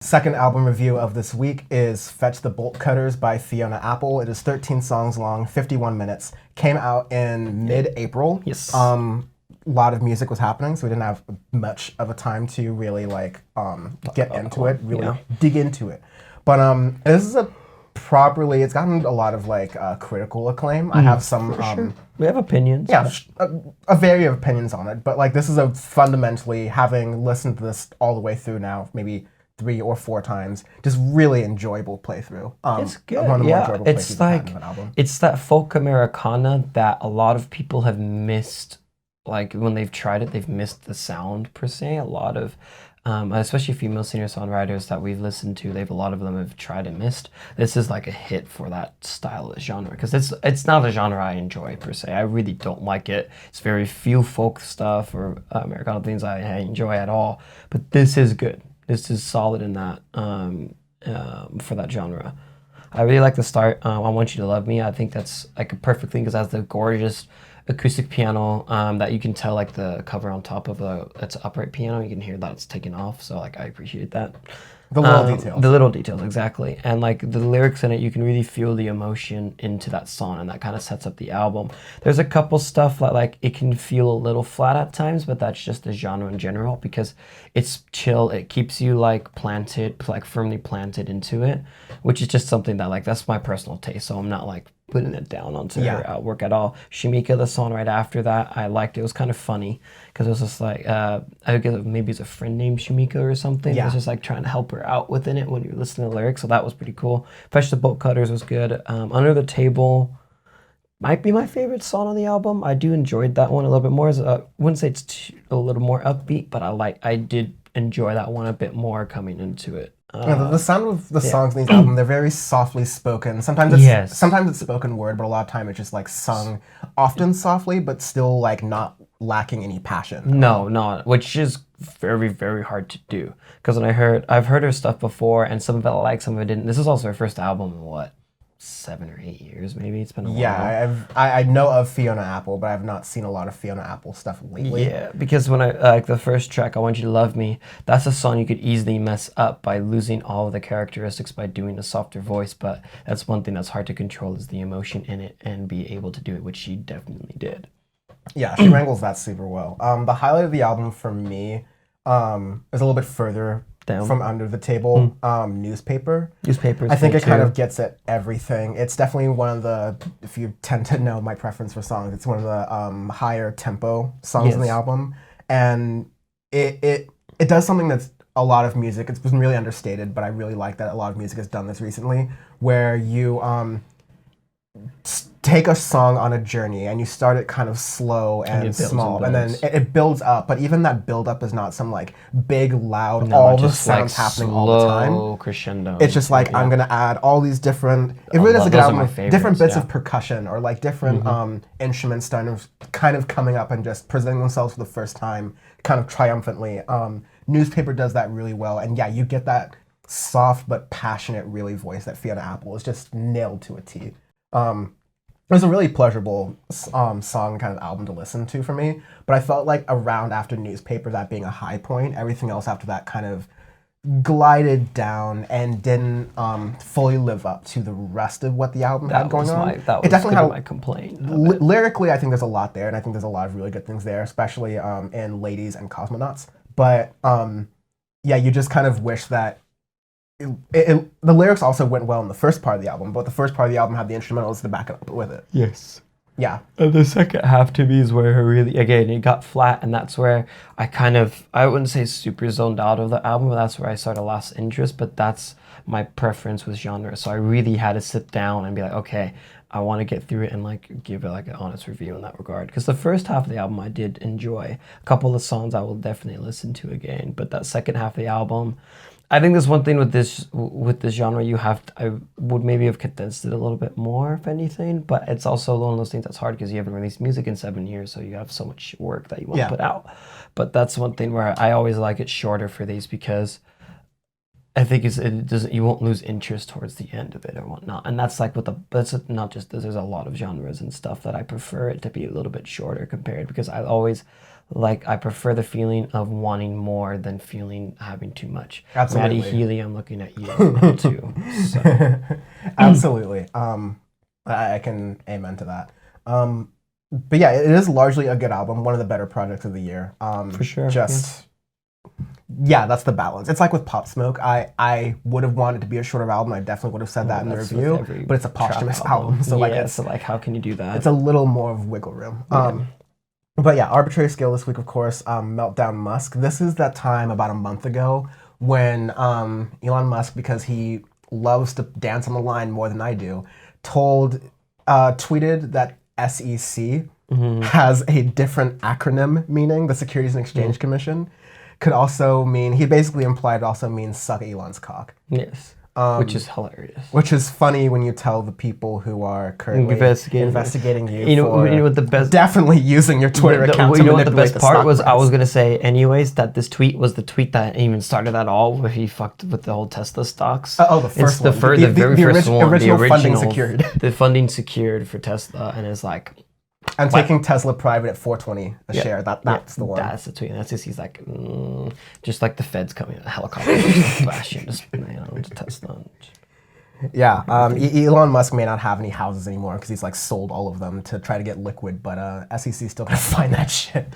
Second album review of this week is Fetch the Bolt Cutters by Fiona Apple. It is 13 songs long, 51 minutes. Came out in mid-April. Yes. A lot of music was happening, so we didn't have much of a time to really get into it, really dig into it. But this is it's gotten a lot of critical acclaim. I have some we have opinions. Yeah, a variety of opinions on it, but this is a fundamentally, having listened to this all the way through now, maybe 3 or 4 times, just really enjoyable playthrough. It's good. It's that folk Americana that a lot of people have missed. Like when they've tried it, they've missed the sound per se. A lot of, especially female singer-songwriters that we've listened to, a lot of them have tried and missed. This is like a hit for that style of genre because it's not a genre I enjoy per se. I really don't like it. It's very few folk stuff or Americana things I enjoy at all. But this is good. This is solid in that for that genre. I really like the start. I Want You to Love Me. I think that's like a perfect thing because it has the gorgeous acoustic piano that you can tell like the cover on top of it's an upright piano. You can hear that it's taken off. So I appreciate that. The little details. The little details, exactly. And the lyrics in it, you can really feel the emotion into that song, and that kind of sets up the album. There's a couple stuff that it can feel a little flat at times, but that's just the genre in general because it's chill. It keeps you planted, firmly planted into it, which is just something that that's my personal taste. So I'm not putting it down onto her work at all. Shimika, the song right after that, I liked it. It was kind of funny because it was just I guess maybe it's a friend named Shimika or something. Yeah. It was just trying to help her out within it when you're listening to the lyrics. So that was pretty cool. Fetch the Bolt Cutters was good. Under the Table might be my favorite song on the album. I do enjoyed that one a little bit more. I wouldn't say it's a little more upbeat, but I did enjoy that one a bit more coming into it. The sound of the songs in these albums, they're very softly spoken. Sometimes it's spoken word, but a lot of time it's just sung, often softly, but still not lacking any passion. No, which is very, very hard to do. Because I've heard her stuff before, and some of it I like, some of it didn't. This is also her first album in 7 or 8 years, maybe. It's been a while. Yeah, I know of Fiona Apple, but I've not seen a lot of Fiona Apple stuff lately. Yeah, because when I the first track, I Want You to Love Me, that's a song you could easily mess up by losing all of the characteristics by doing a softer voice, but that's one thing that's hard to control is the emotion in it and be able to do it, which she definitely did. Yeah, she wrangles that super well. The highlight of the album for me is a little bit further down from Under the Table. Newspaper. Newspapers. I think it kind of gets at everything. It's definitely one of the, if you tend to know my preference for songs, it's one of the higher tempo songs in the album, and it does something that's a lot of music. It's been really understated, but I really like that a lot of music has done this recently, where you take a song on a journey and you start it kind of slow and small, and then it builds up, but even that build up is not some big loud all the sounds happening all the time crescendo. It's just I'm gonna add all these different, it really does a good album of different bits of percussion or different instruments kind of coming up and just presenting themselves for the first time kind of triumphantly. Newspaper does that really well, and you get that soft but passionate really voice that Fiona Apple is just nailed to a T. It was a really pleasurable song kind of album to listen to for me, but I felt around after Newspaper, that being a high point, everything else after that kind of glided down and didn't fully live up to the rest of what the album had going on. It definitely had my complaint. Lyrically, I think there's a lot there, and I think there's a lot of really good things there, especially in Ladies and Cosmonauts. But you just kind of wish that the lyrics also went well in the first part of the album, but the first part of the album had the instrumentals to back it up with it. Yes. Yeah. And the second half to me is where it got flat, and that's where I wouldn't say super zoned out of the album, but that's where I sort of lost interest, but that's my preference with genre. So I really had to sit down and be okay, I want to get through it and give it an honest review in that regard. Because the first half of the album I did enjoy. A couple of songs I will definitely listen to again, but that second half of the album, I think there's one thing with this genre I would maybe have condensed it a little bit more, if anything, but it's also one of those things that's hard because you haven't released music in 7 years, so you have so much work that you want to put out. But that's one thing where I always like it shorter for these because I think it doesn't. You won't lose interest towards the end of it or whatnot, and that's like that's not just there's a lot of genres and stuff that I prefer it to be a little bit shorter compared because I prefer the feeling of wanting more than feeling having too much. Absolutely. Maddie Healy, I'm looking at you now too. So. Absolutely. I can amen to that. But yeah, it is largely a good album. One of the better projects of the year. For sure. Yeah, that's the balance. It's like with Pop Smoke. I would have wanted to be a shorter album. I definitely would have said that in the review. But it's a posthumous album, so so how can you do that? It's a little more of wiggle room. But yeah, arbitrary scale this week, of course. Meltdown Musk. This is that time about a month ago when Elon Musk, because he loves to dance on the line more than I do, tweeted that SEC has a different acronym meaning. The Securities and Exchange Commission could also mean, he basically implied it also means suck Elon's cock. Yes. Which is hilarious. Which is funny when you tell the people who are currently investigating you know what the best, definitely using your Twitter account to manipulate the stock price. You know what the best part was? I was going to say anyways that this tweet was the tweet that even started at all, where he fucked with the whole Tesla stocks. The first one. The very first one. The original funding secured. The funding secured for Tesla, and it's like... I'm taking Tesla private at $4.20 a share. That's the one. That's the tweet. That's just, he's like, just like the feds coming in a helicopter, bashing just Tesla. Yeah, Elon Musk may not have any houses anymore because he's like sold all of them to try to get liquid, but SEC's still gonna find that shit.